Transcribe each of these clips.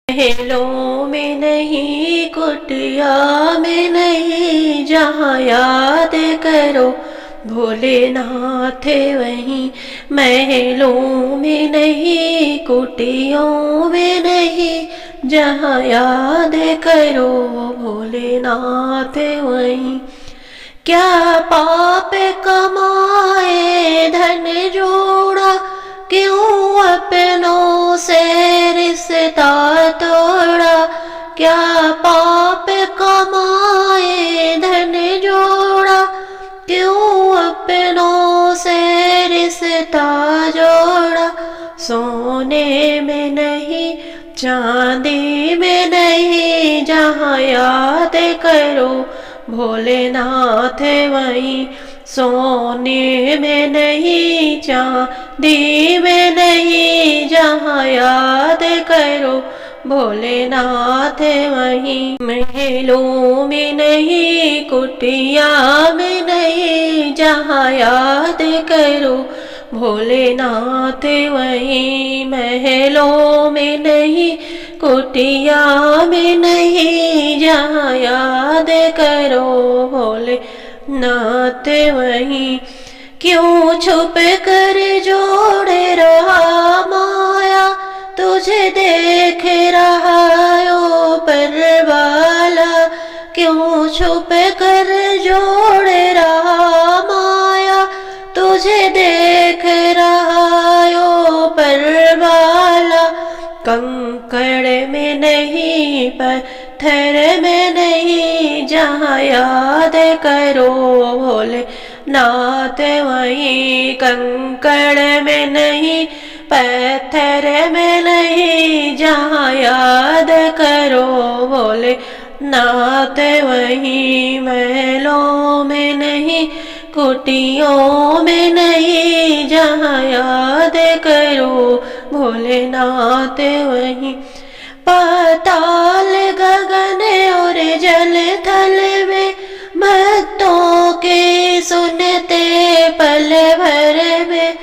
महलों में नहीं, कुटिया में नहीं, जहाँ याद करो भोलेनाथ वहीं। महलों में नहीं, कुटियों में नहीं, जहाँ याद करो भोलेनाथ वहीं। क्या पाप कमाए धन जोड़ा, क्यों अपनों से रिश्ता तोड़ा। क्या पाप कमाए धन जोड़ा, क्यों अपनों से रिश्ता जोड़ा। सोने में नहीं, चांदी में नहीं, जहाँ याद करो भोलेनाथ वहीं। सोने में नहीं, चांदी में नहीं, जहाँ याद करो भोलेनाथ वहीं। महलों में नहीं, कुटिया में नहीं, जहाँ याद करो भोलेनाथ वहीं। महलों में नहीं, कुटिया में नहीं, जहाँ याद करो भोलेनाथ वहीं। क्यों छुप कर जोड़े रहा माया, तुझे देख रहा ऊपर वाला। क्यों छुप कर जोड़े रहा माया, तुझे देख रहा ऊपर वाला। कंकड़ में नहीं, पत्थर में नहीं, जहाँ याद करो भोलेनाथ वहीं। कंकड़ में नहीं, पत्थर में नहीं, जहाँ याद करो भोलेनाथ वहीं। महलों में नहीं, कुटियों में नहीं, जहाँ याद करो भोलेनाथ वहीं। पाताल गगन और जल थल में, भक्तों के सुनते पल भर में।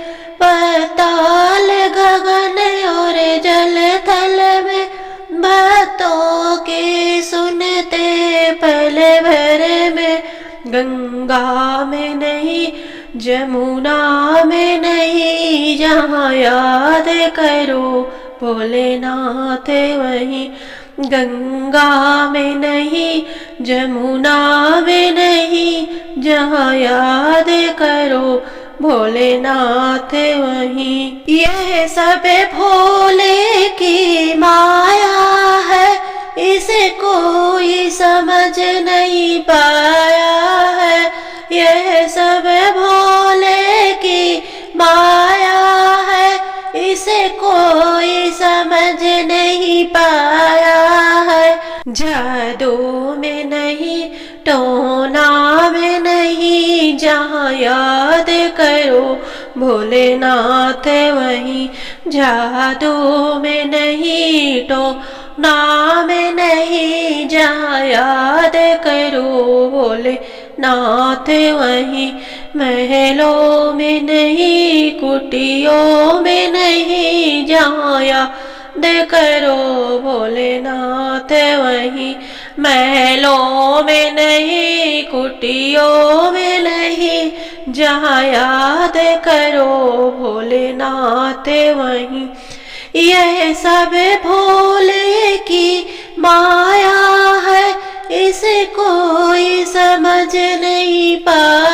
पाताल गगन और जल थल में, भक्तों के सुनते पल भर में। गंगा में नहीं, जमुना में नहीं, जहाँ याद करो भोलेनाथ वहीं। गंगा में नहीं, जमुना में नहीं, जहाँ याद करो भोलेनाथ वहीं। यह सब भोले की माया है, इसे कोई समझ नहीं पाया है। यह सब भोले की माया है, इसे कोई समझ नहीं पाया है। जादू में नहीं, टोना में नहीं, जहाँ याद करो भोलेनाथ वहीं। जादू में नहीं, टोना में नहीं, जहाँ याद करो भोलेनाथ वहीं। महलों में नहीं, कुटियों में नहीं, जहाँ याद करो भोलेनाथ वहीं। महलों में नहीं, कुटियों में नहीं, जहाँ याद करो भोलेनाथ वहीं। यह सब भोले की माया है, इसे कोई समझ नहीं पाया